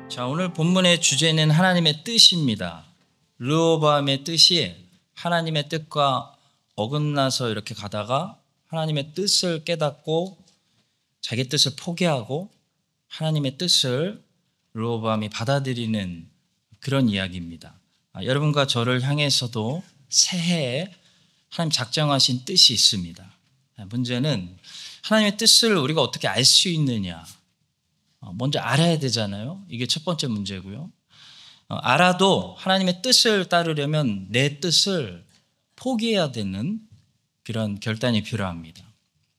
자, 오늘 본문의 주제는 하나님의 뜻입니다. 르호보암의 뜻이 하나님의 뜻과 어긋나서 이렇게 가다가 하나님의 뜻을 깨닫고 자기 뜻을 포기하고 하나님의 뜻을 르호보암이 받아들이는 그런 이야기입니다. 여러분과 저를 향해서도 새해에 하나님 작정하신 뜻이 있습니다. 문제는 하나님의 뜻을 우리가 어떻게 알 수 있느냐. 먼저 알아야 되잖아요. 이게 첫 번째 문제고요. 알아도 하나님의 뜻을 따르려면 내 뜻을 포기해야 되는 그런 결단이 필요합니다.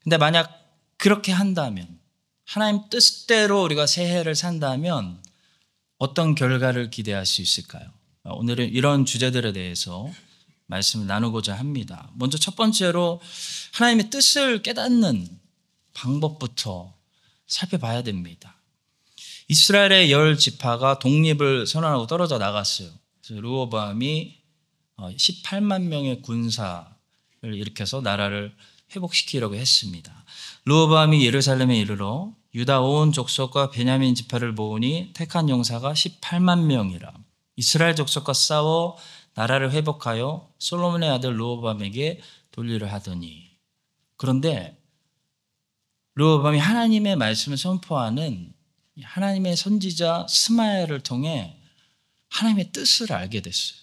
근데 만약 그렇게 한다면, 하나님 뜻대로 우리가 새해를 산다면 어떤 결과를 기대할 수 있을까요? 오늘은 이런 주제들에 대해서 말씀을 나누고자 합니다. 먼저 첫 번째로 하나님의 뜻을 깨닫는 방법부터 살펴봐야 됩니다. 이스라엘의 10지파가 독립을 선언하고 떨어져 나갔어요. 그래서 르호보암이 18만 명의 군사를 일으켜서 나라를 회복시키려고 했습니다. 르호보암이 예루살렘에 이르러 유다 온 족속과 베냐민 지파를 모으니 택한 용사가 18만 명이라. 이스라엘 족속과 싸워 나라를 회복하여 솔로몬의 아들 르호보암에게 돌리려 하더니. 그런데 르호보암이 하나님의 말씀을 선포하는 하나님의 선지자 스마야를 통해 하나님의 뜻을 알게 됐어요.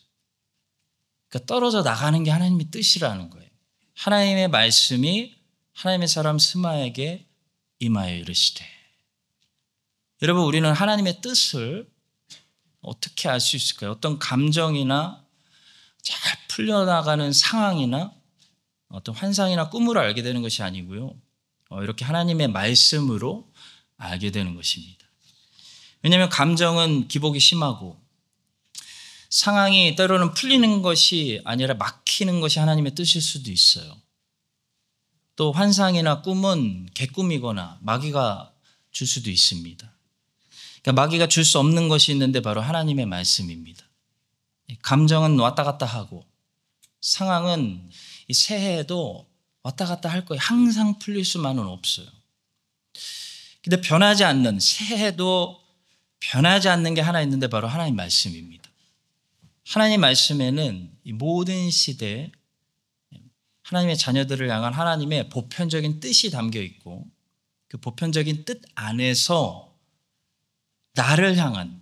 그러니까 떨어져 나가는 게 하나님의 뜻이라는 거예요. 하나님의 말씀이 하나님의 사람 스마야에게 임하여 이르시되. 여러분, 우리는 하나님의 뜻을 어떻게 알 수 있을까요? 어떤 감정이나 잘 풀려나가는 상황이나 어떤 환상이나 꿈으로 알게 되는 것이 아니고요. 이렇게 하나님의 말씀으로 알게 되는 것입니다. 왜냐하면 감정은 기복이 심하고 상황이 때로는 풀리는 것이 아니라 막히는 것이 하나님의 뜻일 수도 있어요. 또 환상이나 꿈은 개꿈이거나 마귀가 줄 수도 있습니다. 그러니까 마귀가 줄 수 없는 것이 있는데 바로 하나님의 말씀입니다. 감정은 왔다 갔다 하고 상황은 이 새해에도 왔다 갔다 할 거예요. 항상 풀릴 수만은 없어요. 근데 변하지 않는, 새해도 변하지 않는 게 하나 있는데 바로 하나님 말씀입니다. 하나님 말씀에는 이 모든 시대에 하나님의 자녀들을 향한 하나님의 보편적인 뜻이 담겨 있고 그 보편적인 뜻 안에서 나를 향한,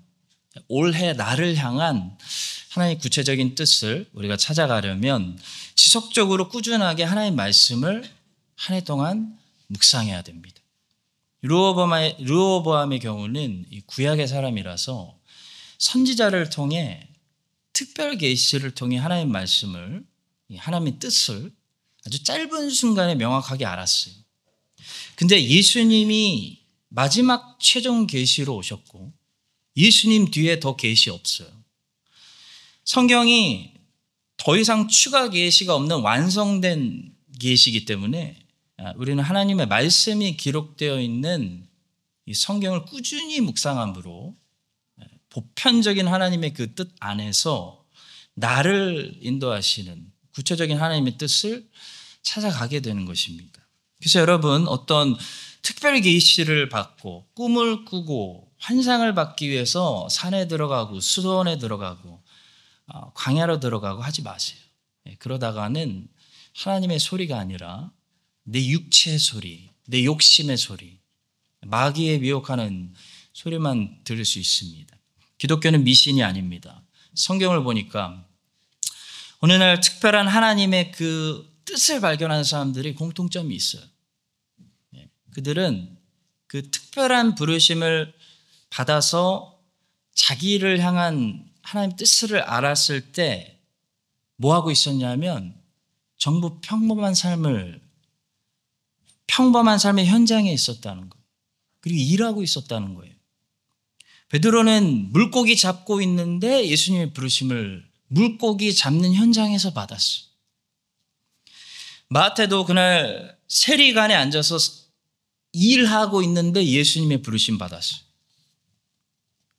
올해 나를 향한 하나님의 구체적인 뜻을 우리가 찾아가려면 지속적으로 꾸준하게 하나님의 말씀을 한 해 동안 묵상해야 됩니다. 르호보암의 경우는 구약의 사람이라서 선지자를 통해 특별 계시를 통해 하나님의 말씀을, 하나님의 뜻을 아주 짧은 순간에 명확하게 알았어요. 근데 예수님이 마지막 최종 계시로 오셨고 예수님 뒤에 더 계시 없어요. 성경이 더 이상 추가 계시가 없는 완성된 계시이기 때문에 우리는 하나님의 말씀이 기록되어 있는 이 성경을 꾸준히 묵상함으로 보편적인 하나님의 그 뜻 안에서 나를 인도하시는 구체적인 하나님의 뜻을 찾아가게 되는 것입니다. 그래서 여러분, 어떤 특별 계시를 받고 꿈을 꾸고 환상을 받기 위해서 산에 들어가고 수도원에 들어가고 광야로 들어가고 하지 마세요. 그러다가는 하나님의 소리가 아니라 내 육체의 소리, 내 욕심의 소리, 마귀에 미혹하는 소리만 들을 수 있습니다. 기독교는 미신이 아닙니다. 성경을 보니까 어느 날 특별한 하나님의 그 뜻을 발견하는 사람들이 공통점이 있어요. 그들은 그 특별한 부르심을 받아서 자기를 향한 하나님 뜻을 알았을 때 뭐 하고 있었냐면 전부 평범한 삶의 현장에 있었다는 거예요. 그리고 일하고 있었다는 거예요. 베드로는 물고기 잡고 있는데 예수님의 부르심을 물고기 잡는 현장에서 받았어요. 마태도 그날 세리간에 앉아서 일하고 있는데 예수님의 부르심 받았어요.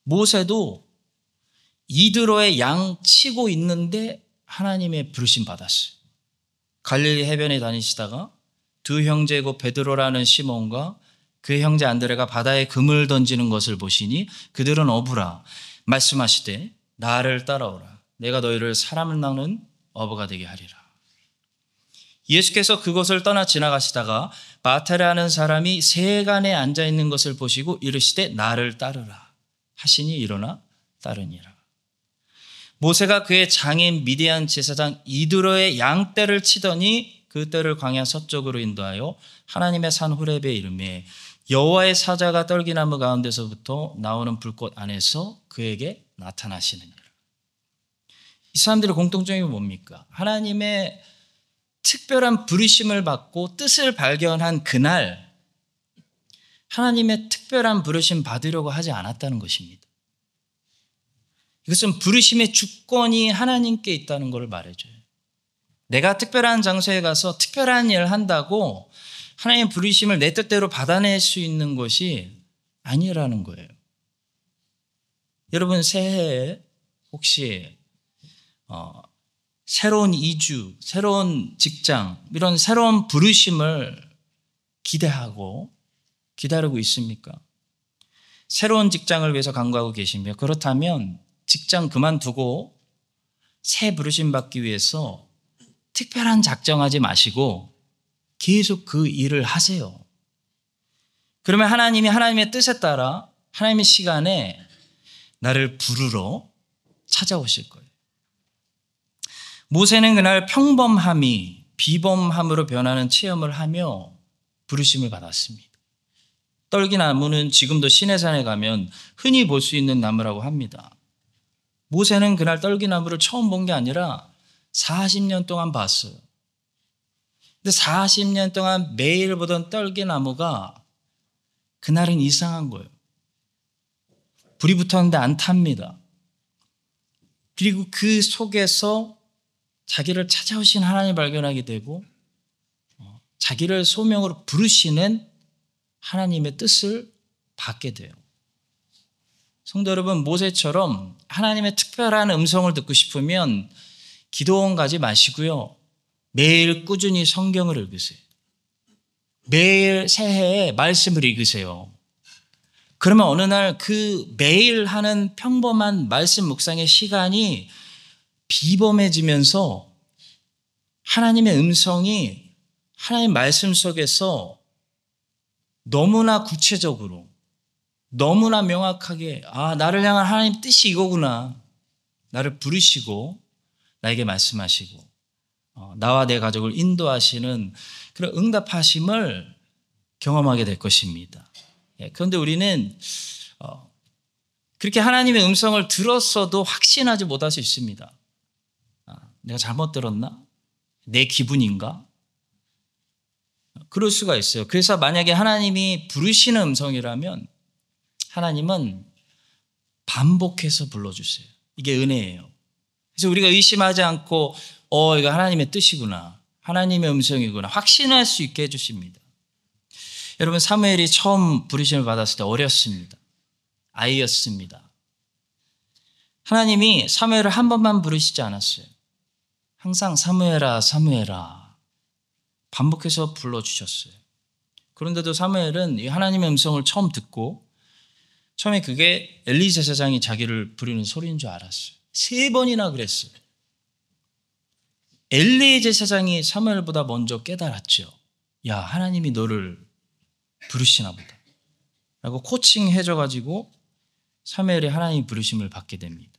모세도 이드로에 양 치고 있는데 하나님의 부르심 받았어요. 갈릴리 해변에 다니시다가 두 형제고 베드로라는 시몬과 그 형제 안드레가 바다에 금을 던지는 것을 보시니 그들은 어부라. 말씀하시되 나를 따라오라. 내가 너희를 사람을 낚는 어부가 되게 하리라. 예수께서 그곳을 떠나 지나가시다가 마태라는 사람이 세간에 앉아 있는 것을 보시고 이르시되 나를 따르라 하시니 일어나 따르니라. 모세가 그의 장인 미디안 제사장 이드로의 양떼를 치더니 그 떼를 광야 서쪽으로 인도하여 하나님의 산 호렙에 이르매 여호와의 사자가 떨기나무 가운데서부터 나오는 불꽃 안에서 그에게 나타나시느니라. 이 사람들의 공통점이 뭡니까? 하나님의 특별한 부르심을 받고 뜻을 발견한 그날 하나님의 특별한 부르심 받으려고 하지 않았다는 것입니다. 이것은 부르심의 주권이 하나님께 있다는 것을 말해줘요. 내가 특별한 장소에 가서 특별한 일을 한다고 하나님의 부르심을 내 뜻대로 받아낼 수 있는 것이 아니라는 거예요. 여러분 새해에 혹시 새로운 이주, 새로운 직장, 이런 새로운 부르심을 기대하고 기다리고 있습니까? 새로운 직장을 위해서 간구하고 계시며 그렇다면 직장 그만두고 새 부르심 받기 위해서 특별한 작정하지 마시고 계속 그 일을 하세요. 그러면 하나님이 하나님의 뜻에 따라 하나님의 시간에 나를 부르러 찾아오실 거예요. 모세는 그날 평범함이 비범함으로 변하는 체험을 하며 부르심을 받았습니다. 떨기나무는 지금도 시내산에 가면 흔히 볼 수 있는 나무라고 합니다. 모세는 그날 떨기나무를 처음 본 게 아니라 40년 동안 봤어요. 근데 40년 동안 매일 보던 떨기나무가 그날은 이상한 거예요. 불이 붙었는데 안 탑니다. 그리고 그 속에서 자기를 찾아오신 하나님을 발견하게 되고 자기를 소명으로 부르시는 하나님의 뜻을 받게 돼요. 성도 여러분, 모세처럼 하나님의 특별한 음성을 듣고 싶으면 기도원 가지 마시고요. 매일 꾸준히 성경을 읽으세요. 매일 새해에 말씀을 읽으세요. 그러면 어느 날 그 매일 하는 평범한 말씀 묵상의 시간이 비범해지면서 하나님의 음성이 하나님 말씀 속에서 너무나 구체적으로 너무나 명확하게 나를 향한 하나님 뜻이 이거구나. 나를 부르시고 나에게 말씀하시고 나와 내 가족을 인도하시는 그런 응답하심을 경험하게 될 것입니다. 그런데 우리는 그렇게 하나님의 음성을 들었어도 확신하지 못할 수 있습니다. 내가 잘못 들었나? 내 기분인가? 그럴 수가 있어요. 그래서 만약에 하나님이 부르시는 음성이라면 하나님은 반복해서 불러주세요. 이게 은혜예요. 그래서 우리가 의심하지 않고 이거 하나님의 뜻이구나. 하나님의 음성이구나. 확신할 수 있게 해주십니다. 여러분 사무엘이 처음 부르심을 받았을 때 어렸습니다. 아이였습니다. 하나님이 사무엘을 한 번만 부르시지 않았어요. 항상 사무엘아 사무엘아 반복해서 불러주셨어요. 그런데도 사무엘은 하나님의 음성을 처음 듣고 처음에 그게 엘리 제사장이 자기를 부르는 소리인 줄 알았어요. 3번이나 그랬어요. 엘리 제사장이 사무엘보다 먼저 깨달았죠. 야, 하나님이 너를 부르시나 보다 라고 코칭해줘가지고 사무엘이 하나님 부르심을 받게 됩니다.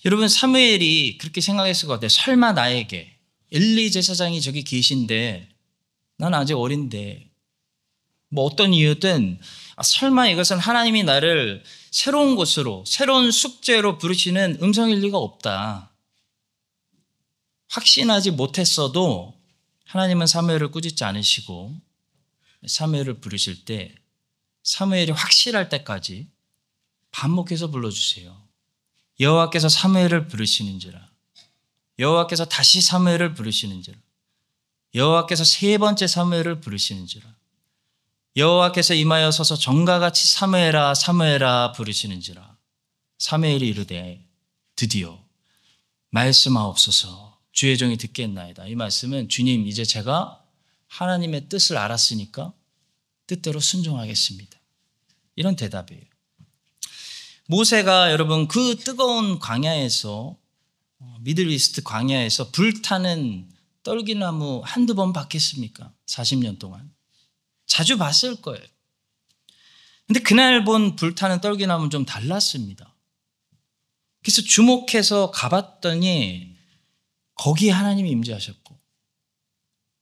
여러분 사무엘이 그렇게 생각했을 것 같아요. 설마 나에게 엘리 제사장이 저기 계신데 난 아직 어린데 뭐 어떤 이유든 설마 이것은 하나님이 나를 새로운 곳으로 새로운 숙제로 부르시는 음성일 리가 없다. 확신하지 못했어도 하나님은 사무엘을 꾸짖지 않으시고 사무엘을 부르실 때 사무엘이 확실할 때까지 반복해서 불러주세요. 여호와께서 사무엘을 부르시는지라 여호와께서 다시 사무엘을 부르시는지라 여호와께서 3번째 사무엘을 부르시는지라 여호와께서 임하여 서서 정과 같이 사무엘아 사무엘아 부르시는지라 사무엘이 이르되 드디어 말씀하옵소서. 주의 종이 듣겠나이다. 이 말씀은 주님, 이제 제가 하나님의 뜻을 알았으니까 뜻대로 순종하겠습니다. 이런 대답이에요. 모세가 여러분 그 뜨거운 광야에서, 미들이스트 광야에서 불타는 떨기나무 한두 번 봤겠습니까? 40년 동안. 자주 봤을 거예요. 근데 그날 본 불타는 떨기나무는 좀 달랐습니다. 그래서 주목해서 가봤더니 거기에 하나님이 임재하셨고,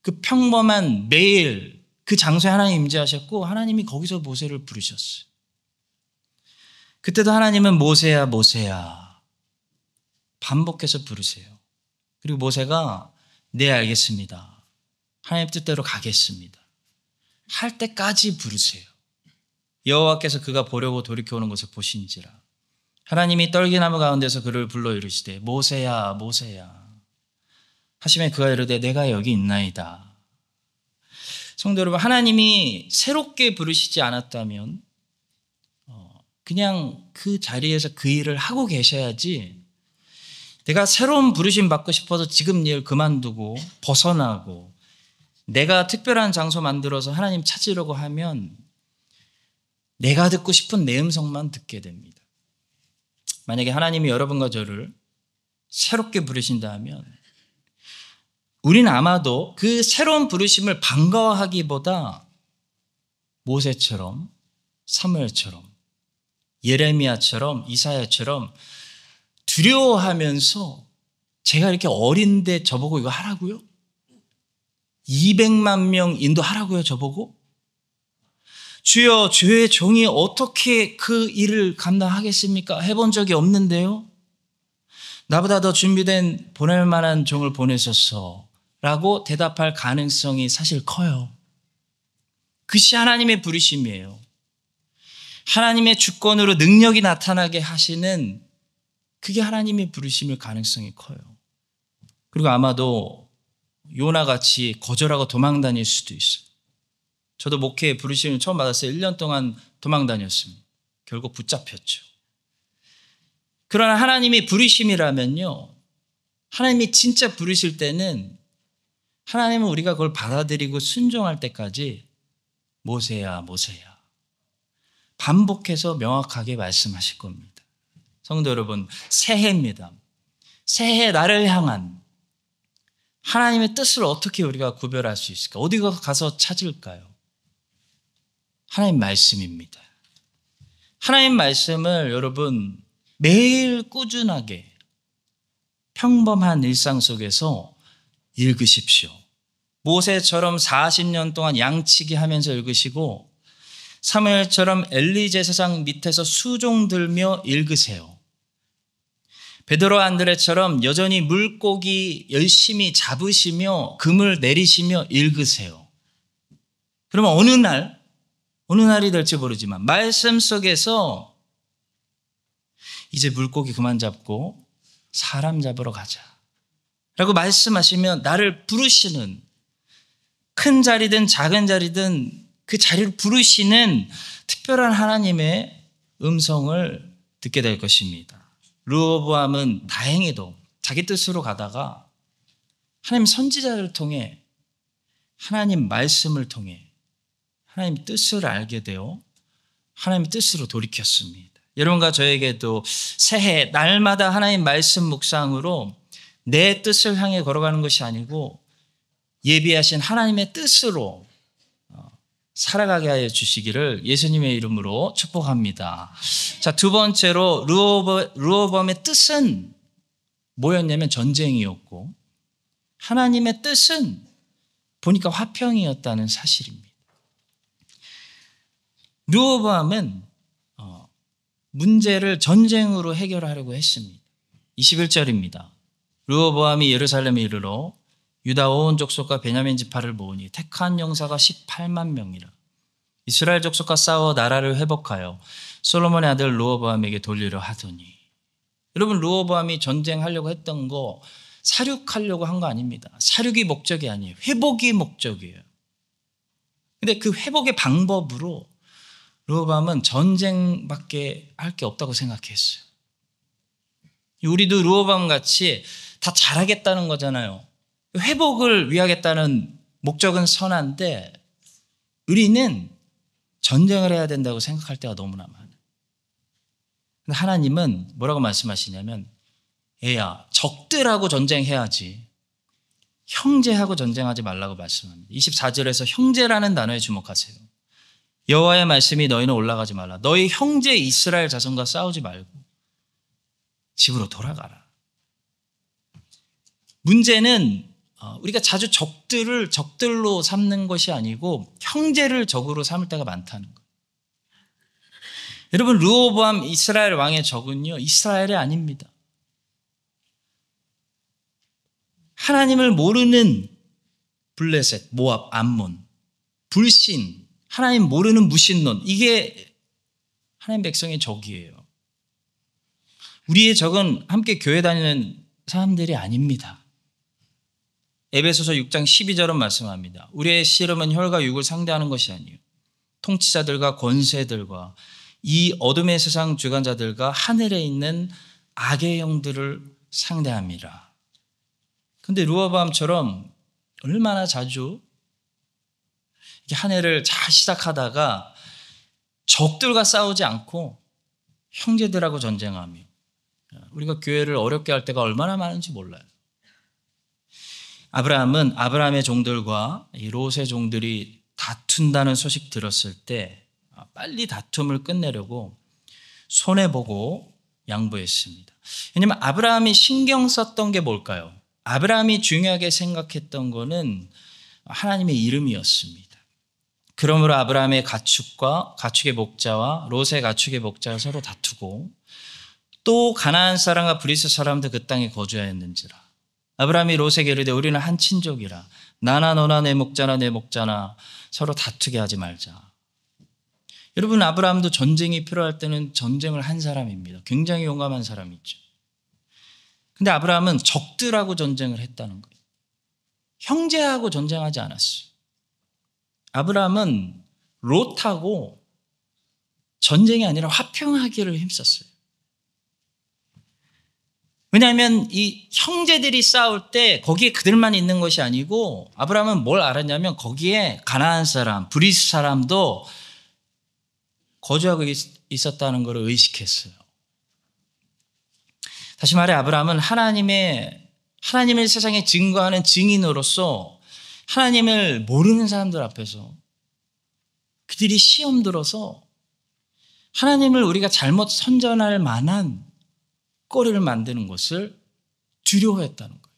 그 평범한 매일 그 장소에 하나님이 임재하셨고, 하나님이 거기서 모세를 부르셨어요. 그때도 하나님은 모세야 모세야 반복해서 부르세요. 그리고 모세가 네 알겠습니다, 하나님 뜻대로 가겠습니다 할 때까지 부르세요. 여호와께서 그가 보려고 돌이켜오는 것을 보신지라. 하나님이 떨기나무 가운데서 그를 불러 이르시되 모세야 모세야 하시면 그가 이르되 내가 여기 있나이다. 성도 여러분, 하나님이 새롭게 부르시지 않았다면 그냥 그 자리에서 그 일을 하고 계셔야지, 내가 새로운 부르심 받고 싶어서 지금 일 그만두고 벗어나고 내가 특별한 장소 만들어서 하나님 찾으려고 하면 내가 듣고 싶은 내 음성만 듣게 됩니다. 만약에 하나님이 여러분과 저를 새롭게 부르신다 하면 우리는 아마도 그 새로운 부르심을 반가워하기보다 모세처럼, 사무엘처럼, 예레미야처럼, 이사야처럼 두려워하면서, 제가 이렇게 어린데 저보고 이거 하라고요? 200만 명 인도하라고요 저보고? 주여, 주의 종이 어떻게 그 일을 감당하겠습니까? 해본 적이 없는데요. 나보다 더 준비된 보낼 만한 종을 보내소서 라고 대답할 가능성이 사실 커요. 그것이 하나님의 부르심이에요. 하나님의 주권으로 능력이 나타나게 하시는, 그게 하나님의 부르심일 가능성이 커요. 그리고 아마도 요나같이 거절하고 도망 다닐 수도 있어요. 저도 목회의 부르심을 처음 받았어요. 1년 동안 도망 다녔습니다. 결국 붙잡혔죠. 그러나 하나님이 부르심이라면요, 하나님이 진짜 부르실 때는 하나님은 우리가 그걸 받아들이고 순종할 때까지 모세야 모세야 반복해서 명확하게 말씀하실 겁니다. 성도 여러분, 새해입니다. 새해 나를 향한 하나님의 뜻을 어떻게 우리가 구별할 수 있을까? 어디 가서 찾을까요? 하나님 말씀입니다. 하나님 말씀을 여러분 매일 꾸준하게 평범한 일상 속에서 읽으십시오. 모세처럼 40년 동안 양치기 하면서 읽으시고, 사무엘처럼 엘리 제사장 밑에서 수종 들며 읽으세요. 베드로 안드레처럼 여전히 물고기 열심히 잡으시며 금을 내리시며 읽으세요. 그러면 어느 날이 될지 모르지만 말씀 속에서 이제 물고기 그만 잡고 사람 잡으러 가자 라고 말씀하시면 나를 부르시는, 큰 자리든 작은 자리든 그 자리를 부르시는 특별한 하나님의 음성을 듣게 될 것입니다. 르호보암은 다행히도 자기 뜻으로 가다가 하나님 선지자를 통해, 하나님 말씀을 통해 하나님 뜻을 알게 되어 하나님의 뜻으로 돌이켰습니다. 여러분과 저에게도 새해 날마다 하나님 말씀 묵상으로 내 뜻을 향해 걸어가는 것이 아니고 예비하신 하나님의 뜻으로 살아가게 하여 주시기를 예수님의 이름으로 축복합니다. 자, 두 번째로 르호보암의 뜻은 뭐였냐면 전쟁이었고, 하나님의 뜻은 보니까 화평이었다는 사실입니다. 르호보암은 문제를 전쟁으로 해결하려고 했습니다. 21절입니다. 르호보암이 예루살렘에 이르러 유다 온 족속과 베냐민 지파를 모으니 택한 용사가 18만 명이라. 이스라엘 족속과 싸워 나라를 회복하여 솔로몬의 아들 르호보암에게 돌리려 하더니. 여러분, 르호보암이 전쟁하려고 했던 거 사륙하려고 한 거 아닙니다. 사륙이 목적이 아니에요. 회복이 목적이에요. 근데 그 회복의 방법으로 르호보암은 전쟁밖에 할 게 없다고 생각했어요. 우리도 르호보암 같이 다 잘하겠다는 거잖아요. 회복을 위하겠다는 목적은 선한데 우리는 전쟁을 해야 된다고 생각할 때가 너무나 많아요. 근데 하나님은 뭐라고 말씀하시냐면 애야, 적들하고 전쟁해야지 형제하고 전쟁하지 말라고 말씀합니다. 24절에서 형제라는 단어에 주목하세요. 여호와의 말씀이 너희는 올라가지 말라. 너희 형제 이스라엘 자손과 싸우지 말고 집으로 돌아가라. 문제는 우리가 자주 적들을 적들로 삼는 것이 아니고 형제를 적으로 삼을 때가 많다는 거예요. 여러분, 르호보암 이스라엘 왕의 적은요, 이스라엘이 아닙니다. 하나님을 모르는 블레셋, 모압, 암몬, 불신, 하나님 모르는 무신론, 이게 하나님 백성의 적이에요. 우리의 적은 함께 교회 다니는 사람들이 아닙니다. 에베소서 6장 12절은 말씀합니다. 우리의 씨름은 혈과 육을 상대하는 것이 아니요 통치자들과 권세들과 이 어둠의 세상 주관자들과 하늘에 있는 악의 영들을 상대함이라. 근데 르호보암처럼 얼마나 자주 한 해를 잘 시작하다가 적들과 싸우지 않고 형제들하고 전쟁하며, 우리가 교회를 어렵게 할 때가 얼마나 많은지 몰라요. 아브라함은 아브라함의 종들과 이 롯의 종들이 다툰다는 소식 들었을 때 빨리 다툼을 끝내려고 손해보고 양보했습니다. 왜냐하면 아브라함이 신경 썼던 게 뭘까요? 아브라함이 중요하게 생각했던 거는 하나님의 이름이었습니다. 그러므로 아브라함의 가축과 가축의 목자와 롯의 가축의 목자가 서로 다투고 또 가나안 사람과 브리스 사람도 그 땅에 거주하였는지라. 아브라함이 롯에게 이르되 우리는 한 친족이라 나나 너나 내 목자나 내 목자나 서로 다투게 하지 말자. 여러분, 아브라함도 전쟁이 필요할 때는 전쟁을 한 사람입니다. 굉장히 용감한 사람이죠. 근데 아브라함은 적들하고 전쟁을 했다는 거예요. 형제하고 전쟁하지 않았어요. 아브라함은 롯하고 전쟁이 아니라 화평하기를 힘썼어요. 왜냐하면 이 형제들이 싸울 때 거기에 그들만 있는 것이 아니고 아브라함은 뭘 알았냐면 거기에 가나안 사람, 브리스 사람도 거주하고 있었다는 것을 의식했어요. 다시 말해 아브라함은 하나님을 세상에 증거하는 증인으로서 하나님을 모르는 사람들 앞에서 그들이 시험 들어서 하나님을 우리가 잘못 선전할 만한 꼴을 만드는 것을 두려워했다는 거예요.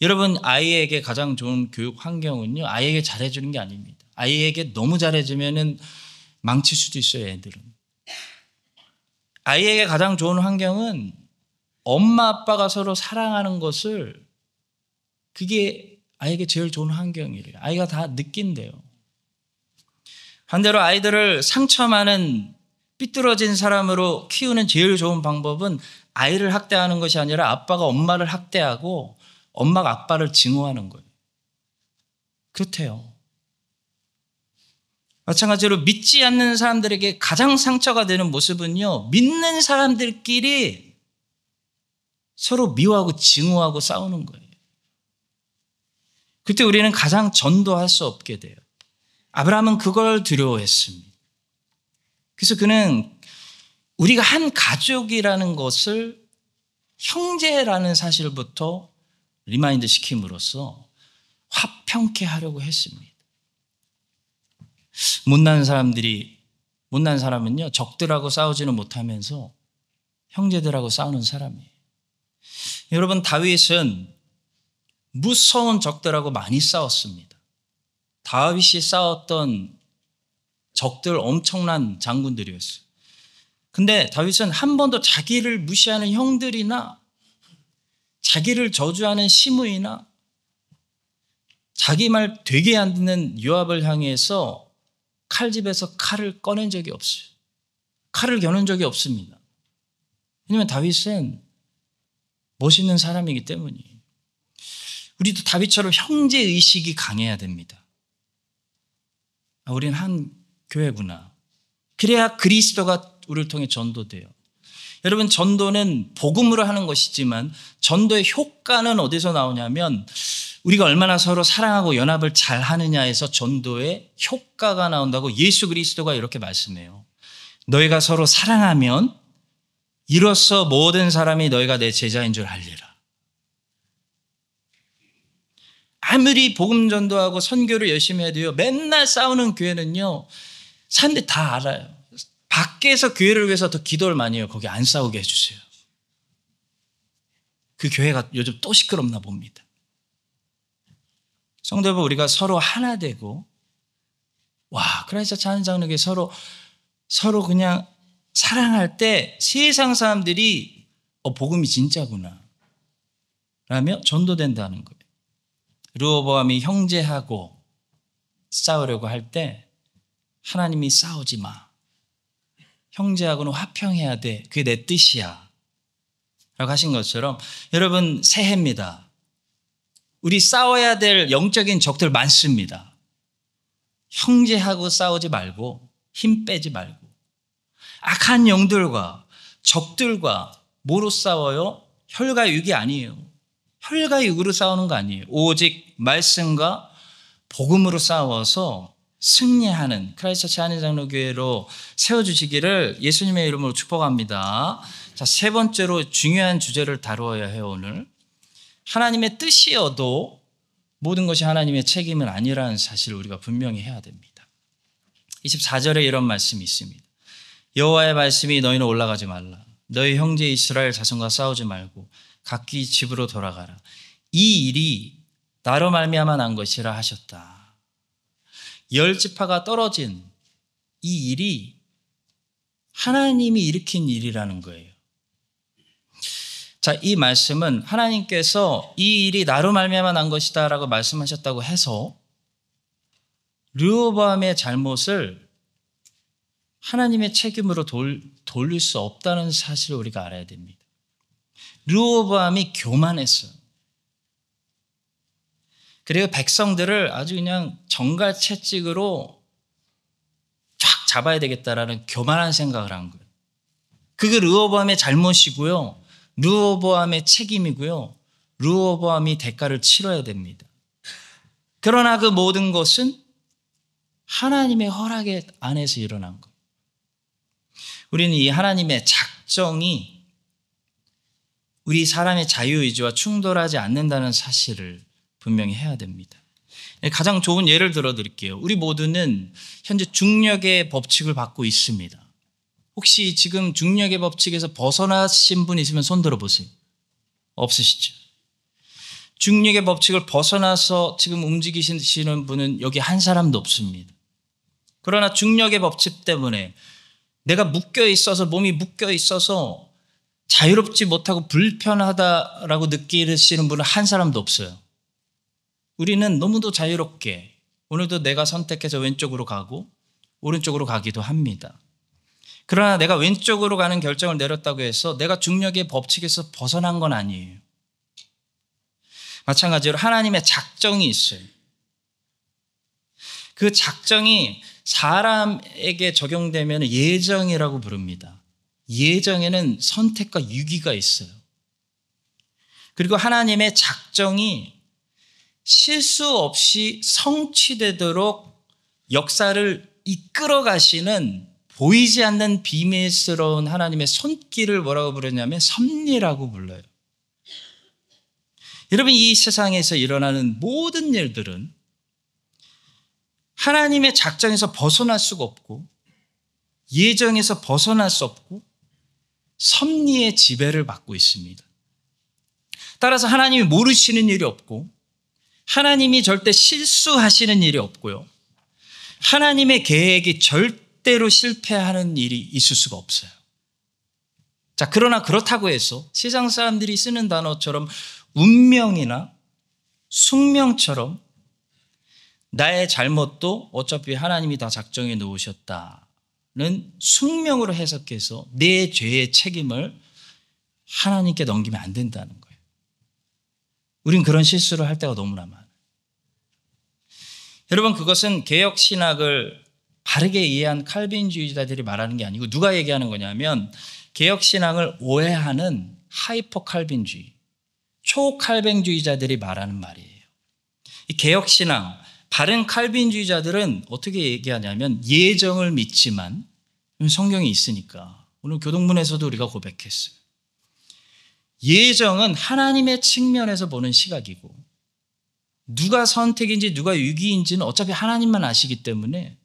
여러분, 아이에게 가장 좋은 교육 환경은요, 아이에게 잘해주는 게 아닙니다. 아이에게 너무 잘해주면은 망칠 수도 있어요, 애들은. 아이에게 가장 좋은 환경은 엄마 아빠가 서로 사랑하는 것을, 그게 아이에게 제일 좋은 환경이래요. 아이가 다 느낀대요. 반대로 아이들을 상처 많은 삐뚤어진 사람으로 키우는 제일 좋은 방법은 아이를 학대하는 것이 아니라 아빠가 엄마를 학대하고 엄마가 아빠를 증오하는 거예요. 그렇대요. 마찬가지로 믿지 않는 사람들에게 가장 상처가 되는 모습은요, 믿는 사람들끼리 서로 미워하고 증오하고 싸우는 거예요. 그때 우리는 가장 전도할 수 없게 돼요. 아브라함은 그걸 두려워했습니다. 그래서 그는 우리가 한 가족이라는 것을 형제라는 사실부터 리마인드 시킴으로써 화평케 하려고 했습니다. 못난 사람은요, 적들하고 싸우지는 못하면서 형제들하고 싸우는 사람이에요. 여러분, 다윗은 무서운 적들하고 많이 싸웠습니다. 다윗이 싸웠던 적들 엄청난 장군들이었어요. 근데 다윗은 한 번도 자기를 무시하는 형들이나 자기를 저주하는 시므이나 자기 말 되게 안 듣는 요압을 향해서 칼집에서 칼을 꺼낸 적이 없어요. 칼을 겨눈 적이 없습니다. 왜냐하면 다윗은 멋있는 사람이기 때문이에요. 우리도 다윗처럼 형제의식이 강해야 됩니다. 우리는 한 교회구나. 그래야 그리스도가 우리를 통해 전도돼요. 여러분, 전도는 복음으로 하는 것이지만 전도의 효과는 어디서 나오냐면 우리가 얼마나 서로 사랑하고 연합을 잘 하느냐에서 전도의 효과가 나온다고 예수 그리스도가 이렇게 말씀해요. 너희가 서로 사랑하면 이로써 모든 사람이 너희가 내 제자인 줄 알리라. 아무리 복음 전도하고 선교를 열심히 해도요, 맨날 싸우는 교회는요, 사람들이 다 알아요. 밖에서 교회를 위해서 더 기도를 많이 해요. 거기 안 싸우게 해주세요. 그 교회가 요즘 또 시끄럽나 봅니다. 성도 여러분, 우리가 서로 하나 되고, 크라이스트 찬양장로교회 서로 그냥 사랑할 때 세상 사람들이 복음이 진짜구나 라며 전도된다는 거예요. 르호보암이 형제하고 싸우려고 할 때 하나님이 싸우지 마. 형제하고는 화평해야 돼. 그게 내 뜻이야. 라고 하신 것처럼 여러분, 새해입니다. 우리 싸워야 될 영적인 적들 많습니다. 형제하고 싸우지 말고 힘 빼지 말고 악한 영들과 적들과 뭐로 싸워요? 혈과 육이 아니에요. 혈과 육으로 싸우는 거 아니에요. 오직 말씀과 복음으로 싸워서 승리하는 크라이스트 찬양장로교회로 세워주시기를 예수님의 이름으로 축복합니다. 자, 세 번째로 중요한 주제를 다루어야 해요. 오늘 하나님의 뜻이어도 모든 것이 하나님의 책임은 아니라는 사실을 우리가 분명히 해야 됩니다. 24절에 이런 말씀이 있습니다. 여호와의 말씀이 너희는 올라가지 말라. 너희 형제 이스라엘 자손과 싸우지 말고 각기 집으로 돌아가라. 이 일이 나로 말미암아 난 것이라 하셨다. 10지파가 떨어진 이 일이 하나님이 일으킨 일이라는 거예요. 자, 이 말씀은 하나님께서 이 일이 나로 말미암아 난 것이다 라고 말씀하셨다고 해서 르호보암의 잘못을 하나님의 책임으로 돌릴 수 없다는 사실을 우리가 알아야 됩니다. 르호보암이 교만했어요. 그리고 백성들을 아주 그냥 정갈채찍으로 쫙 잡아야 되겠다라는 교만한 생각을 한 거예요. 그게 르호보암의 잘못이고요. 르호보암의 책임이고요. 르호보암이 대가를 치러야 됩니다. 그러나 그 모든 것은 하나님의 허락 안에서 일어난 거예요. 우리는 이 하나님의 작정이 우리 사람의 자유의지와 충돌하지 않는다는 사실을 분명히 해야 됩니다. 가장 좋은 예를 들어드릴게요. 우리 모두는 현재 중력의 법칙을 받고 있습니다. 혹시 지금 중력의 법칙에서 벗어나신 분 있으면 손 들어보세요. 없으시죠? 중력의 법칙을 벗어나서 지금 움직이시는 분은 여기 한 사람도 없습니다. 그러나 중력의 법칙 때문에 내가 몸이 묶여 있어서 자유롭지 못하고 불편하다라고 느끼시는 분은 한 사람도 없어요. 우리는 너무도 자유롭게 오늘도 내가 선택해서 왼쪽으로 가고 오른쪽으로 가기도 합니다. 그러나 내가 왼쪽으로 가는 결정을 내렸다고 해서 내가 중력의 법칙에서 벗어난 건 아니에요. 마찬가지로 하나님의 작정이 있어요. 그 작정이 사람에게 적용되면 예정이라고 부릅니다. 예정에는 선택과 유기가 있어요. 그리고 하나님의 작정이 실수 없이 성취되도록 역사를 이끌어 가시는 보이지 않는 비밀스러운 하나님의 손길을 뭐라고 부르냐면 섭리라고 불러요. 여러분, 이 세상에서 일어나는 모든 일들은 하나님의 작정에서 벗어날 수가 없고 예정에서 벗어날 수 없고 섭리의 지배를 받고 있습니다. 따라서 하나님이 모르시는 일이 없고 하나님이 절대 실수하시는 일이 없고요. 하나님의 계획이 절대로 실패하는 일이 있을 수가 없어요. 자, 그러나 그렇다고 해서 세상 사람들이 쓰는 단어처럼 운명이나 숙명처럼 나의 잘못도 어차피 하나님이 다 작정해 놓으셨다는 숙명으로 해석해서 내 죄의 책임을 하나님께 넘기면 안 된다는 거예요. 우린 그런 실수를 할 때가 너무나 많아요. 여러분, 그것은 개혁신학을 바르게 이해한 칼빈주의자들이 말하는 게 아니고 누가 얘기하는 거냐면 개혁신앙을 오해하는 하이퍼 칼빈주의, 초칼뱅주의자들이 말하는 말이에요. 이 개혁신앙, 바른 칼빈주의자들은 어떻게 얘기하냐면 예정을 믿지만, 성경이 있으니까 오늘 교동문에서도 우리가 고백했어요. 예정은 하나님의 측면에서 보는 시각이고 누가 선택인지 누가 위기인지는 어차피 하나님만 아시기 때문에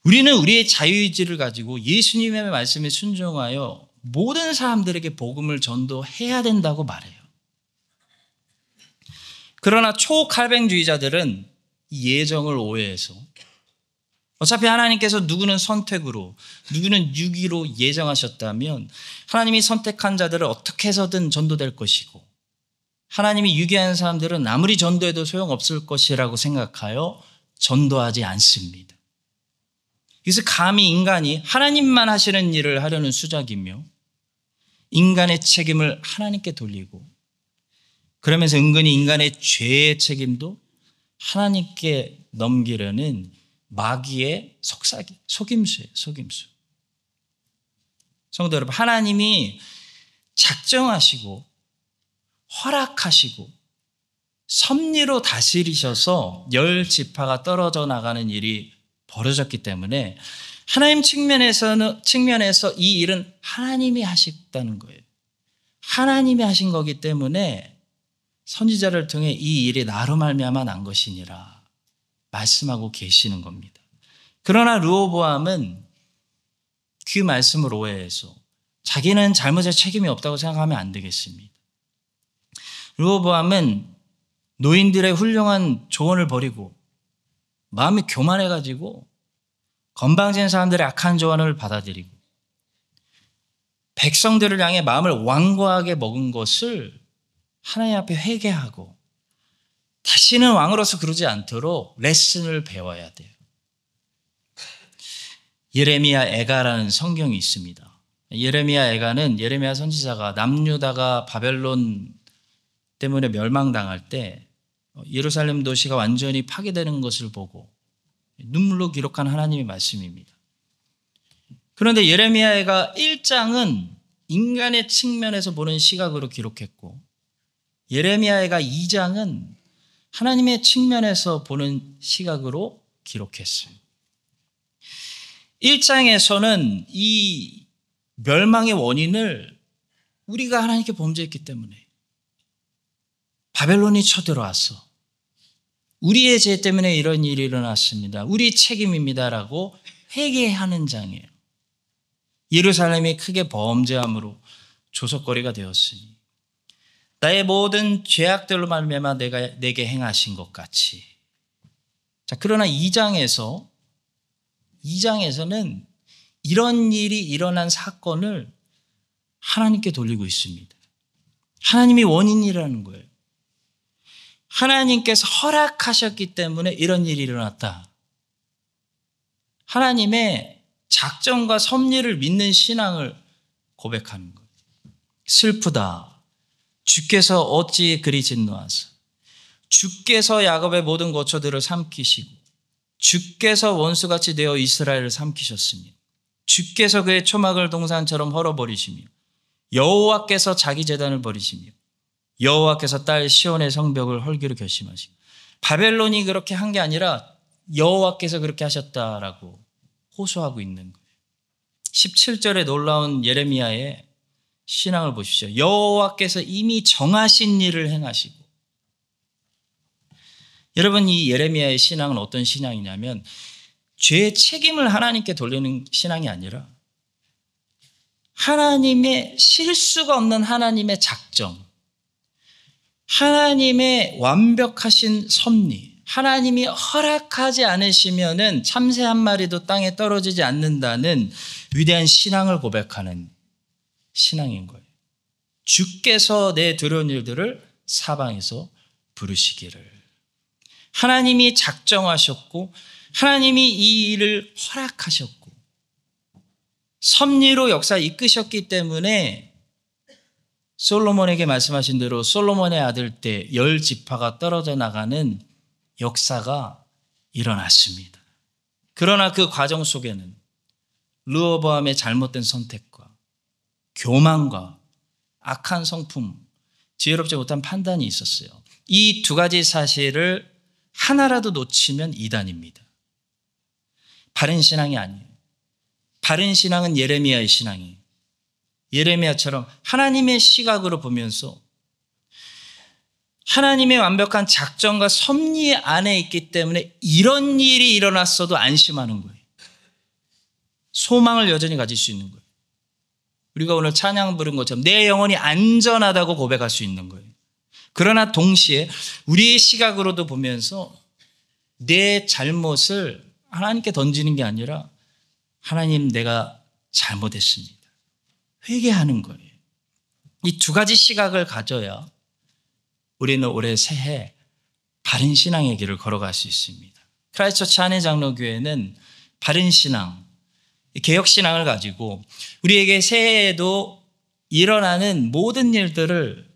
우리는 우리의 자유의지를 가지고 예수님의 말씀에 순종하여 모든 사람들에게 복음을 전도해야 된다고 말해요. 그러나 초칼뱅주의자들은 이 예정을 오해해서 어차피 하나님께서 누구는 선택으로 누구는 유기로 예정하셨다면 하나님이 선택한 자들을 어떻게 해서든 전도될 것이고 하나님이 유기한 사람들은 아무리 전도해도 소용없을 것이라고 생각하여 전도하지 않습니다. 그래서 감히 인간이 하나님만 하시는 일을 하려는 수작이며 인간의 책임을 하나님께 돌리고 그러면서 은근히 인간의 죄의 책임도 하나님께 넘기려는 마귀의 속삭이, 속임수예요. 속임수. 성도 여러분, 하나님이 작정하시고 허락하시고 섭리로 다스리셔서 10지파가 떨어져 나가는 일이 벌어졌기 때문에 하나님 측면에서 이 일은 하나님이 하셨다는 거예요. 하나님이 하신 거기 때문에 선지자를 통해 이 일이 나로 말미암아 난 것이니라 말씀하고 계시는 겁니다. 그러나 르호보암은 그 말씀을 오해해서 자기는 잘못에 책임이 없다고 생각하면 안 되겠습니다. 르호보암은 노인들의 훌륭한 조언을 버리고 마음이 교만해가지고 건방진 사람들의 악한 조언을 받아들이고 백성들을 향해 마음을 완고하게 먹은 것을 하나님 앞에 회개하고 다시는 왕으로서 그러지 않도록 레슨을 배워야 돼요. 예레미야 애가라는 성경이 있습니다. 예레미야 애가는 예레미야 선지자가 남유다가 바벨론 때문에 멸망당할 때 예루살렘 도시가 완전히 파괴되는 것을 보고 눈물로 기록한 하나님의 말씀입니다. 그런데 예레미야 애가 1장은 인간의 측면에서 보는 시각으로 기록했고 예레미야 애가 2장은 하나님의 측면에서 보는 시각으로 기록했어요. 1장에서는 이 멸망의 원인을 우리가 하나님께 범죄했기 때문에 바벨론이 쳐들어왔어. 우리의 죄 때문에 이런 일이 일어났습니다. 우리 책임입니다라고 회개하는 장이에요. 예루살렘이 크게 범죄함으로 조석거리가 되었으니 나의 모든 죄악들로 말미암아 내게 행하신 것 같이. 자, 그러나 2장에서는 이런 일이 일어난 사건을 하나님께 돌리고 있습니다. 하나님이 원인이라는 거예요. 하나님께서 허락하셨기 때문에 이런 일이 일어났다. 하나님의 작정과 섭리를 믿는 신앙을 고백하는 거예요. 슬프다. 주께서 어찌 그리 진노하사 주께서 야곱의 모든 거처들을 삼키시고 주께서 원수같이 되어 이스라엘을 삼키셨으니 주께서 그의 초막을 동산처럼 헐어버리시며 여호와께서 자기 제단을 버리시며 여호와께서 딸 시온의 성벽을 헐기로 결심하시고 바벨론이 그렇게 한 게 아니라 여호와께서 그렇게 하셨다라고 호소하고 있는 거예요. 17절에 놀라운 예레미야의 신앙을 보십시오. 여호와께서 이미 정하신 일을 행하시고 여러분 이 예레미야의 신앙은 어떤 신앙이냐면 죄의 책임을 하나님께 돌리는 신앙이 아니라 하나님의 실수가 없는 하나님의 작정 하나님의 완벽하신 섭리 하나님이 허락하지 않으시면은 참새 한 마리도 땅에 떨어지지 않는다는 위대한 신앙을 고백하는 신앙인 거예요. 주께서 내 두려운 일들을 사방에서 부르시기를. 하나님이 작정하셨고 하나님이 이 일을 허락하셨고 섭리로 역사를 이끄셨기 때문에 솔로몬에게 말씀하신 대로 솔로몬의 아들 때 10지파가 떨어져 나가는 역사가 일어났습니다. 그러나 그 과정 속에는 르호보암의 잘못된 선택과 교만과 악한 성품, 지혜롭지 못한 판단이 있었어요. 이 두 가지 사실을 하나라도 놓치면 이단입니다. 바른 신앙이 아니에요. 바른 신앙은 예레미야의 신앙이에요. 예레미야처럼 하나님의 시각으로 보면서 하나님의 완벽한 작정과 섭리 안에 있기 때문에 이런 일이 일어났어도 안심하는 거예요. 소망을 여전히 가질 수 있는 거예요. 우리가 오늘 찬양 부른 것처럼 내 영혼이 안전하다고 고백할 수 있는 거예요. 그러나 동시에 우리의 시각으로도 보면서 내 잘못을 하나님께 던지는 게 아니라 하나님, 내가 잘못했습니다. 회개하는 거예요. 이 두 가지 시각을 가져야 우리는 올해 새해 바른 신앙의 길을 걸어갈 수 있습니다. 크라이스트처치 한해장로교회는 바른 신앙, 개혁신앙을 가지고 우리에게 새해에도 일어나는 모든 일들을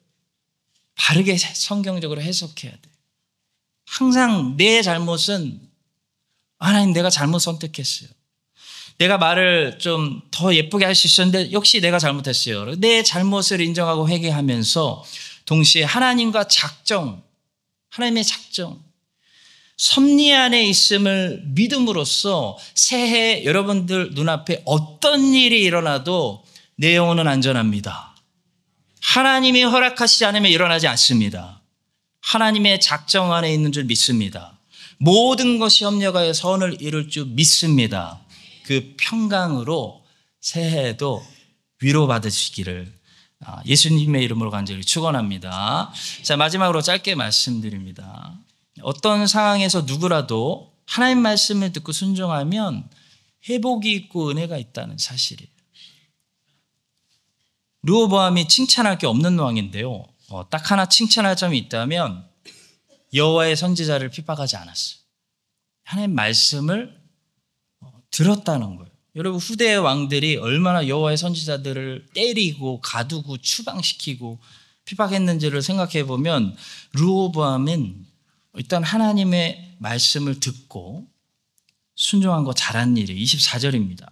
바르게 성경적으로 해석해야 돼요. 항상 내 잘못은 하나님, 내가 잘못 선택했어요. 내가 말을 좀 더 예쁘게 할 수 있었는데 역시 내가 잘못했어요. 내 잘못을 인정하고 회개하면서 동시에 하나님과 하나님의 작정, 섭리 안에 있음을 믿음으로써 새해 여러분들 눈앞에 어떤 일이 일어나도 내 영혼은 안전합니다. 하나님이 허락하시지 않으면 일어나지 않습니다. 하나님의 작정 안에 있는 줄 믿습니다. 모든 것이 협력하여 선을 이룰 줄 믿습니다. 그 평강으로 새해에도 위로받으시기를 예수님의 이름으로 간절히 축원합니다. 자, 마지막으로 짧게 말씀드립니다. 어떤 상황에서 누구라도 하나님 말씀을 듣고 순종하면 회복이 있고 은혜가 있다는 사실이에요. 르호보암이 칭찬할 게 없는 왕인데요. 딱 하나 칭찬할 점이 있다면 여호와의 선지자를 핍박하지 않았어요. 하나님 말씀을 들었다는 거예요. 여러분, 후대의 왕들이 얼마나 여호와의 선지자들을 때리고 가두고 추방시키고 핍박했는지를 생각해 보면 르호보암은 일단 하나님의 말씀을 듣고 순종한 거 잘한 일이에요. 24절입니다.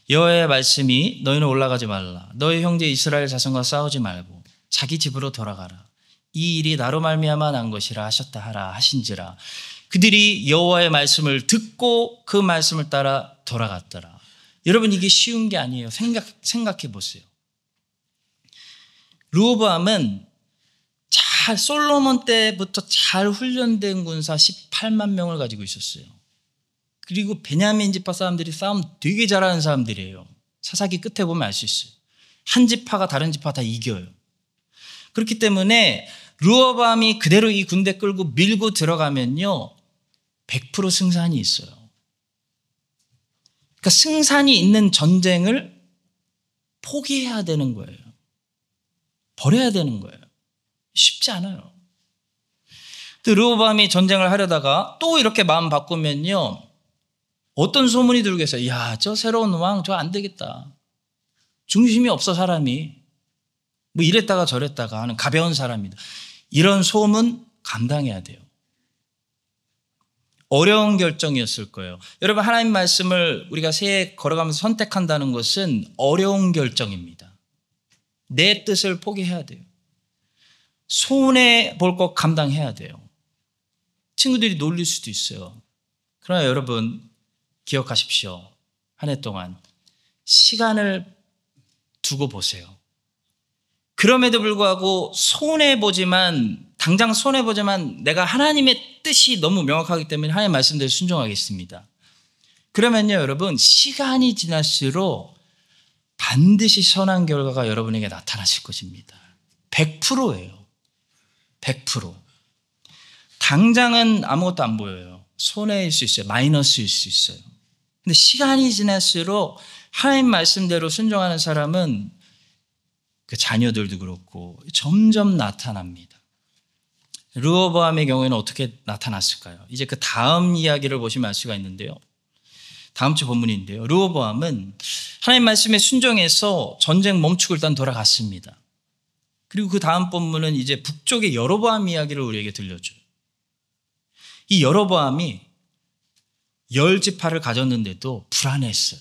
여호와의 말씀이 너희는 올라가지 말라. 너희 형제 이스라엘 자손과 싸우지 말고 자기 집으로 돌아가라. 이 일이 나로 말미암아 난 것이라 하셨다 하라 하신지라. 그들이 여호와의 말씀을 듣고 그 말씀을 따라 돌아갔더라. 여러분, 이게 쉬운 게 아니에요. 생각해 보세요. 르호보암은 솔로몬 때부터 잘 훈련된 군사 18만 명을 가지고 있었어요. 그리고 베냐민 지파 사람들이 싸움 되게 잘하는 사람들이에요. 사사기 끝에 보면 알 수 있어요. 한 지파가 다른 지파 다 이겨요. 그렇기 때문에 르호보암이 그대로 이 군대 끌고 밀고 들어가면요, 100% 승산이 있어요. 그러니까 승산이 있는 전쟁을 포기해야 되는 거예요. 버려야 되는 거예요. 쉽지 않아요. 또 르호보암이 전쟁을 하려다가 또 이렇게 마음 바꾸면요, 어떤 소문이 들겠어요. 야, 저 새로운 왕 저 안 되겠다. 중심이 없어 사람이. 뭐 이랬다가 저랬다가 하는 가벼운 사람이다. 이런 소문 감당해야 돼요. 어려운 결정이었을 거예요. 여러분, 하나님 말씀을 우리가 새해 걸어가면서 선택한다는 것은 어려운 결정입니다. 내 뜻을 포기해야 돼요. 손해 볼 것 감당해야 돼요. 친구들이 놀릴 수도 있어요. 그러나 여러분, 기억하십시오. 한 해 동안 시간을 두고 보세요. 그럼에도 불구하고 당장 손해보지만 내가 하나님의 뜻이 너무 명확하기 때문에 하나님의 말씀대로 순종하겠습니다. 그러면요, 여러분, 시간이 지날수록 반드시 선한 결과가 여러분에게 나타나실 것입니다. 100%예요. 100%. 당장은 아무것도 안 보여요. 손해일 수 있어요. 마이너스일 수 있어요. 근데 시간이 지날수록 하나님 말씀대로 순종하는 사람은 그 자녀들도 그렇고 점점 나타납니다. 르호보암의 경우에는 어떻게 나타났을까요? 이제 그 다음 이야기를 보시면 알 수가 있는데요. 다음 주 본문인데요. 르호보암은 하나님 말씀에 순종해서 전쟁 멈추고 일단 돌아갔습니다. 그리고 그 다음 본문은 이제 북쪽의 여로보암 이야기를 우리에게 들려줘요. 이 여로보암이 10지파를 가졌는데도 불안했어요.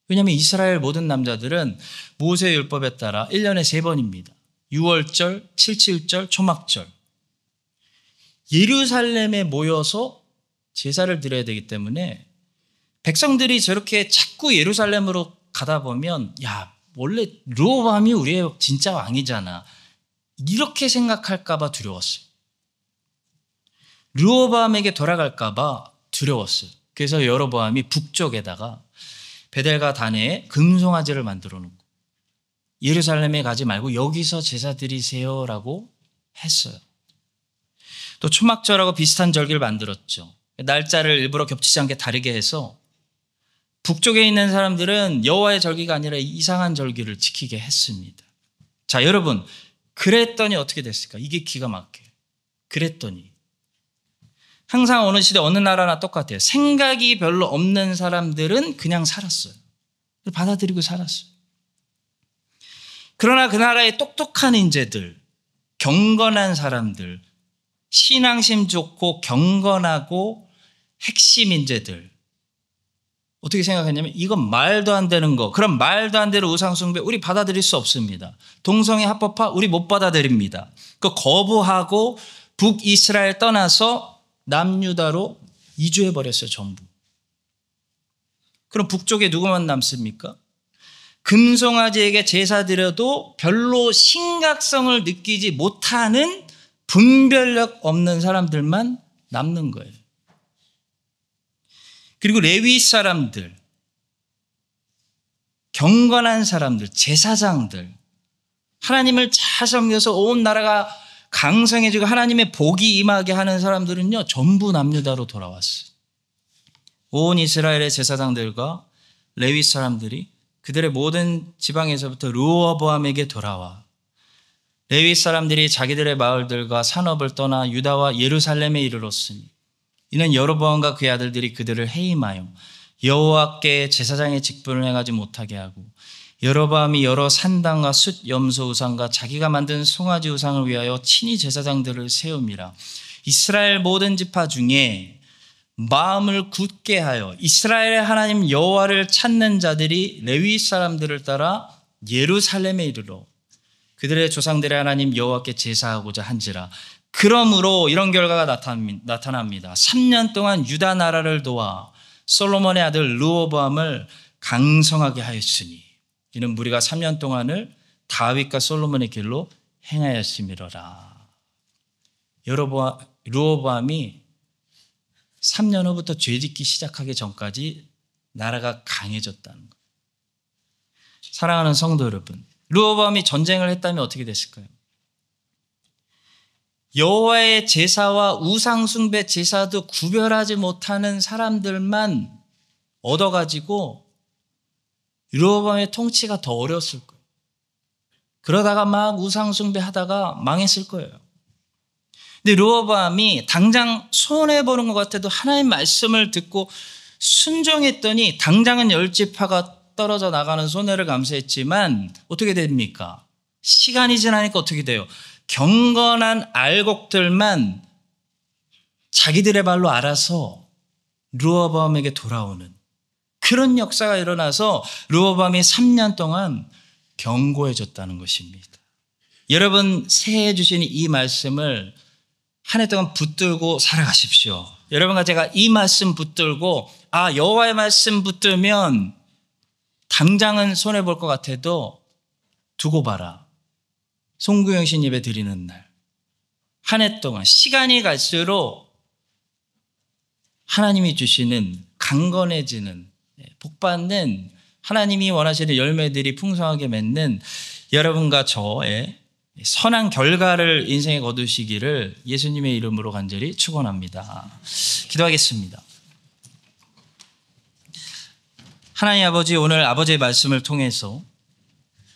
왜냐하면 이스라엘 모든 남자들은 모세의 율법에 따라 1년에 3번입니다. 6월절, 77절, 초막절. 예루살렘에 모여서 제사를 드려야 되기 때문에 백성들이 저렇게 자꾸 예루살렘으로 가다 보면 야, 원래 르호보암이 우리의 진짜 왕이잖아. 이렇게 생각할까 봐 두려웠어요. 르호보암에게 돌아갈까 봐 두려웠어요. 그래서 여로보암이 북쪽에다가 베델과 다네에 금송아지를 만들어 놓고 예루살렘에 가지 말고 여기서 제사 드리세요라고 했어요. 또 초막절하고 비슷한 절기를 만들었죠. 날짜를 일부러 겹치지 않게 다르게 해서 북쪽에 있는 사람들은 여호와의 절기가 아니라 이상한 절기를 지키게 했습니다. 자, 여러분, 그랬더니 어떻게 됐을까? 이게 기가 막혀요. 그랬더니 항상 어느 시대 어느 나라나 똑같아요. 생각이 별로 없는 사람들은 그냥 살았어요. 받아들이고 살았어요. 그러나 그 나라의 똑똑한 인재들, 경건한 사람들, 신앙심 좋고 경건하고 핵심 인재들 어떻게 생각했냐면 이건 말도 안 되는 거. 그럼 말도 안 되는 우상숭배 우리 받아들일 수 없습니다. 동성애 합법화 우리 못 받아들입니다. 그 거부하고 북이스라엘 떠나서 남유다로 이주해버렸어요. 전부. 그럼 북쪽에 누구만 남습니까? 금송아지에게 제사 드려도 별로 심각성을 느끼지 못하는 분별력 없는 사람들만 남는 거예요. 그리고 레위 사람들, 경건한 사람들, 제사장들, 하나님을 잘 섬겨서 온 나라가 강성해지고 하나님의 복이 임하게 하는 사람들은요, 전부 남유다로 돌아왔어요. 온 이스라엘의 제사장들과 레위 사람들이 그들의 모든 지방에서부터 르호보암에게 돌아와 레위 사람들이 자기들의 마을들과 산업을 떠나 유다와 예루살렘에 이르렀으니 이는 여로보암과 그의 아들들이 그들을 해임하여 여호와께 제사장의 직분을 행하지 못하게 하고 여로보암이 여러 산당과 숫 염소 우상과 자기가 만든 송아지 우상을 위하여 친히 제사장들을 세움이라. 이스라엘 모든 지파 중에 마음을 굳게 하여 이스라엘의 하나님 여호와를 찾는 자들이 레위 사람들을 따라 예루살렘에 이르러 그들의 조상들의 하나님 여호와께 제사하고자 한지라. 그러므로 이런 결과가 나타납니다. 3년 동안 유다 나라를 도와 솔로몬의 아들 르호보암을 강성하게 하였으니 이는 무리가 3년 동안을 다윗과 솔로몬의 길로 행하였음이로라. 르호보암이 3년 후부터 죄짓기 시작하기 전까지 나라가 강해졌다는 거예요. 사랑하는 성도 여러분, 르호보암이 전쟁을 했다면 어떻게 됐을까요? 여호와의 제사와 우상숭배 제사도 구별하지 못하는 사람들만 얻어가지고 르호보암의 통치가 더 어려웠을 거예요. 그러다가 막 우상숭배 하다가 망했을 거예요. 근데 르호보암이 당장 손해보는 것 같아도 하나님 말씀을 듣고 순종했더니 당장은 10지파가 떨어져 나가는 손해를 감수했지만 어떻게 됩니까? 시간이 지나니까 어떻게 돼요? 경건한 알곡들만 자기들의 발로 알아서 르호보암에게 돌아오는 그런 역사가 일어나서 르호보암이 3년 동안 견고해졌다는 것입니다. 여러분 새해 주신 이 말씀을 한 해 동안 붙들고 살아가십시오. 여러분과 제가 이 말씀 붙들고 여호와의 말씀 붙들면 당장은 손해볼 것 같아도 두고 봐라. 송구영 신 예배 드리는 날 한 해 동안 시간이 갈수록 하나님이 주시는 강건해지는 복받는 하나님이 원하시는 열매들이 풍성하게 맺는 여러분과 저의 선한 결과를 인생에 거두시기를 예수님의 이름으로 간절히 축원합니다. 기도하겠습니다. 하나님 아버지, 오늘 아버지의 말씀을 통해서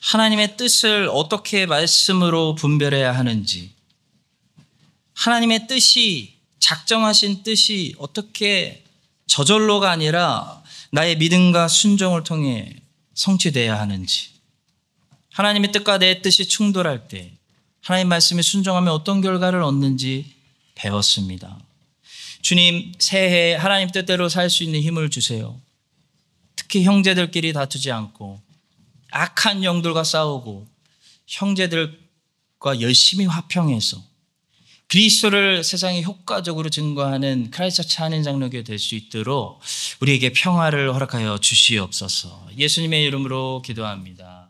하나님의 뜻을 어떻게 말씀으로 분별해야 하는지, 하나님의 뜻이, 작정하신 뜻이 어떻게 저절로가 아니라 나의 믿음과 순종을 통해 성취되어야 하는지, 하나님의 뜻과 내 뜻이 충돌할 때 하나님 말씀에 순종하면 어떤 결과를 얻는지 배웠습니다. 주님, 새해 하나님 뜻대로 살 수 있는 힘을 주세요. 특히 특히 형제들끼리 다투지 않고 악한 영들과 싸우고 형제들과 열심히 화평해서 그리스도를 세상에 효과적으로 증거하는 크라이스트 한인 장로교 될 수 있도록 우리에게 평화를 허락하여 주시옵소서. 예수님의 이름으로 기도합니다.